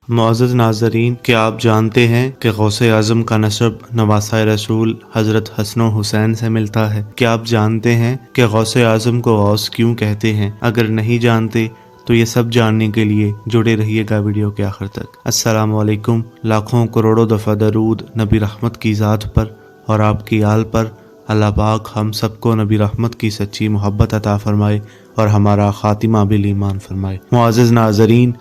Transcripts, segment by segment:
معزز ناظرین، کیا آپ جانتے ہیں کہ غوث اعظم کا نسب نواسۂ رسول حضرت حسن و حسین سے ملتا ہے؟ کیا آپ جانتے ہیں کہ غوث اعظم کو غوث کیوں کہتے ہیں؟ اگر نہیں جانتے تو یہ سب جاننے کے لیے جڑے رہیے گا ویڈیو کے آخر تک۔ السلام علیکم، لاکھوں کروڑوں دفعہ درود نبی رحمت کی ذات پر اور آپ کی آل پر۔ اللہ پاک ہم سب کو نبی رحمت کی سچی محبت عطا فرمائے اور ہمارا خاتمہ بالایمان فرمائے۔ معزز ناظرین،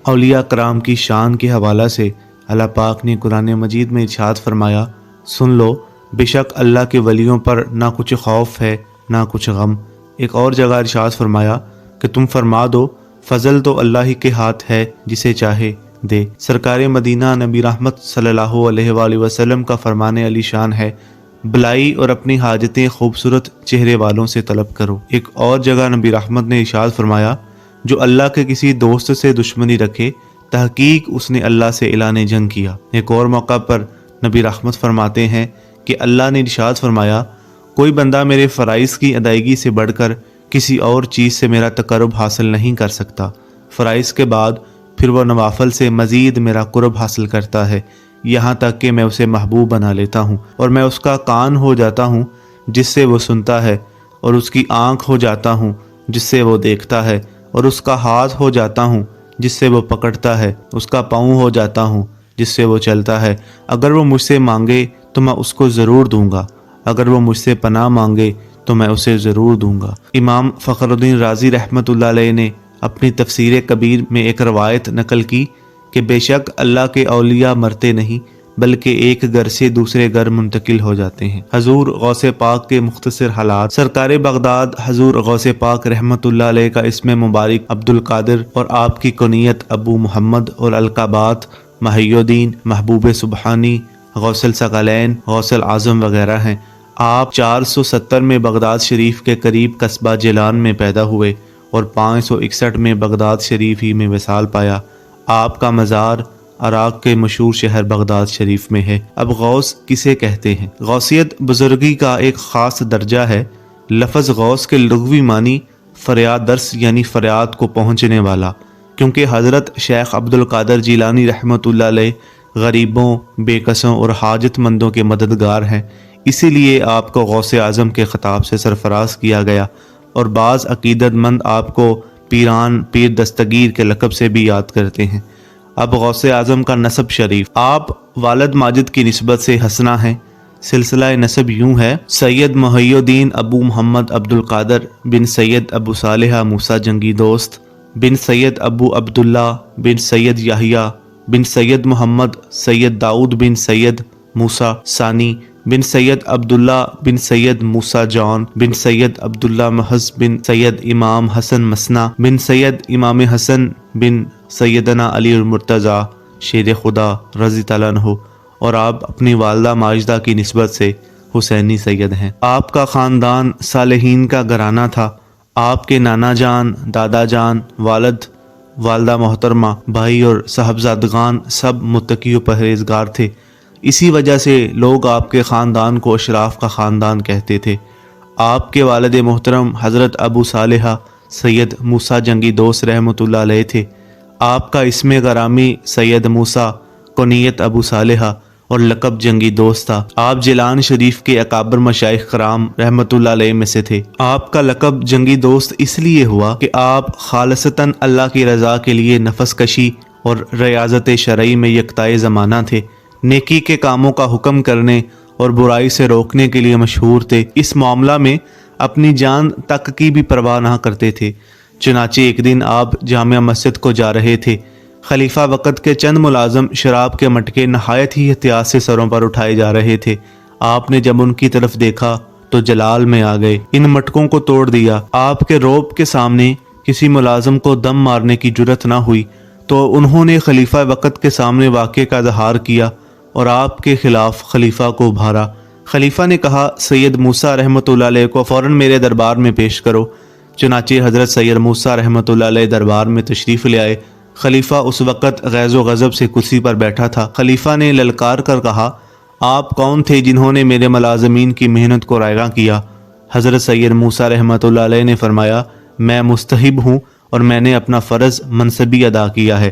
اولیاء کرام کی شان کے حوالہ سے اللہ پاک نے قرآن مجید میں ارشاد فرمایا، سن لو بے شک اللہ کے ولیوں پر نہ کچھ خوف ہے نہ کچھ غم۔ ایک اور جگہ ارشاد فرمایا کہ تم فرما دو فضل تو اللہ ہی کے ہاتھ ہے، جسے چاہے دے۔ سرکار مدینہ نبی رحمت صلی اللہ علیہ وآلہ وسلم کا فرمان علی شان ہے، بلائی اور اپنی حاجتیں خوبصورت چہرے والوں سے طلب کرو۔ ایک اور جگہ نبی رحمت نے ارشاد فرمایا، جو اللہ کے کسی دوست سے دشمنی رکھے تحقیق اس نے اللہ سے اعلان جنگ کیا۔ ایک اور موقع پر نبی رحمت فرماتے ہیں کہ اللہ نے ارشاد فرمایا، کوئی بندہ میرے فرائض کی ادائیگی سے بڑھ کر کسی اور چیز سے میرا تقرب حاصل نہیں کر سکتا، فرائض کے بعد پھر وہ نوافل سے مزید میرا قرب حاصل کرتا ہے، یہاں تک کہ میں اسے محبوب بنا لیتا ہوں، اور میں اس کا کان ہو جاتا ہوں جس سے وہ سنتا ہے، اور اس کی آنکھ ہو جاتا ہوں جس سے وہ دیکھتا ہے، اور اس کا ہاتھ ہو جاتا ہوں جس سے وہ پکڑتا ہے، اس کا پاؤں ہو جاتا ہوں جس سے وہ چلتا ہے۔ اگر وہ مجھ سے مانگے تو میں اس کو ضرور دوں گا، اگر وہ مجھ سے پناہ مانگے تو میں اسے ضرور دوں گا۔ امام فخر الدین رازی رحمۃ اللہ علیہ نے اپنی تفسیر کبیر میں ایک روایت نقل کی کہ بے شک اللہ کے اولیاء مرتے نہیں بلکہ ایک گھر سے دوسرے گھر منتقل ہو جاتے ہیں۔ حضور غوث پاک کے مختصر حالات۔ سرکار بغداد حضور غوث پاک رحمت اللہ علیہ کا اسم مبارک عبد القادر اور آپ کی کنیت ابو محمد اور القابات محی الدین، محبوب سبحانی، غوث الثقلین، غوث العظم وغیرہ ہیں۔ آپ 470 میں بغداد شریف کے قریب قصبہ جیلان میں پیدا ہوئے اور 561 میں بغداد شریف ہی میں وصال پایا۔ آپ کا مزار عراق کے مشہور شہر بغداد شریف میں ہے۔ اب غوث کسے کہتے ہیں؟ غوثیت بزرگی کا ایک خاص درجہ ہے۔ لفظ غوث کے لغوی معنی فریاد درس یعنی فریاد کو پہنچنے والا، کیونکہ حضرت شیخ عبد القادر جیلانی رحمۃ اللہ علیہ غریبوں، بے کسوں اور حاجت مندوں کے مددگار ہیں، اسی لیے آپ کو غوث اعظم کے خطاب سے سرفراز کیا گیا، اور بعض عقیدت مند آپ کو پیران، پیر دستگیر کے لقب سے بھی یاد کرتے ہیں۔ اب غوث اعظم کا نسب شریف۔ آپ والد ماجد کی نسبت سے حسنہ ہیں۔ سلسلہ نسب یوں ہے، سید محی الدین ابو محمد عبد القادر بن سید ابو صالحہ موسیٰ جنگی دوست بن سید ابو عبداللہ بن سید یحییٰ بن سید محمد سید داؤد بن سید موسیٰ ثانی بن سید عبداللہ بن سید موسیٰ جان بن سید عبداللہ محض بن سید امام حسن مسنا بن سید امام حسن بن سیدنا علی المرتضیٰ شیر خدا رضی اللہ عنہ، اور آپ اپنی والدہ ماجدہ کی نسبت سے حسینی سید ہیں۔ آپ کا خاندان صالحین کا گھرانہ تھا۔ آپ کے نانا جان، دادا جان، والدہ محترمہ، بھائی اور صاحبزادگان سب متقی و پرہیزگار تھے، اسی وجہ سے لوگ آپ کے خاندان کو اشراف کا خاندان کہتے تھے۔ آپ کے والد محترم حضرت ابو صالحہ سید موسیٰ جنگی دوست رحمۃ اللہ علیہ تھے۔ آپ کا اسم گرامی سید موسیٰ، کنیت ابو صالحہ اور لقب جنگی دوست تھا۔ آپ جیلان شریف کے اکابر مشائخ کرام رحمۃ اللہ علیہ میں سے تھے۔ آپ کا لقب جنگی دوست اس لیے ہوا کہ آپ خالصتاً اللہ کی رضا کے لیے نفس کشی اور ریاضت شرعی میں یکتائے زمانہ تھے، نیکی کے کاموں کا حکم کرنے اور برائی سے روکنے کے لیے مشہور تھے، اس معاملہ میں اپنی جان تک کی بھی پرواہ نہ کرتے تھے۔ چنانچہ ایک دن آپ جامع مسجد کو جا رہے تھے، خلیفہ وقت کے چند ملازم شراب کے مٹکے نہایت ہی احتیاط سے سروں پر اٹھائے جا رہے تھے۔ آپ نے جب ان کی طرف دیکھا تو جلال میں آ گئے، ان مٹکوں کو توڑ دیا۔ آپ کے روب کے سامنے کسی ملازم کو دم مارنے کی جرت نہ ہوئی تو انہوں نے خلیفہ وقت کے سامنے واقعے کا اظہار کیا اور آپ کے خلاف خلیفہ کو ابھارا۔ خلیفہ نے کہا، سید موسیٰ رحمۃ اللہ علیہ کو فوراً میرے دربار میں پیش کرو۔ چنانچہ حضرت سید موسیٰ رحمۃ اللہ علیہ دربار میں تشریف لے آئے۔ خلیفہ اس وقت غیظ و غضب سے کرسی پر بیٹھا تھا۔ خلیفہ نے للکار کر کہا، آپ کون تھے جنہوں نے میرے ملازمین کی محنت کو رائگاں کیا؟ حضرت سید موسیٰ رحمۃ اللہ علیہ نے فرمایا، میں مستحب ہوں اور میں نے اپنا فرض منصبی ادا کیا ہے۔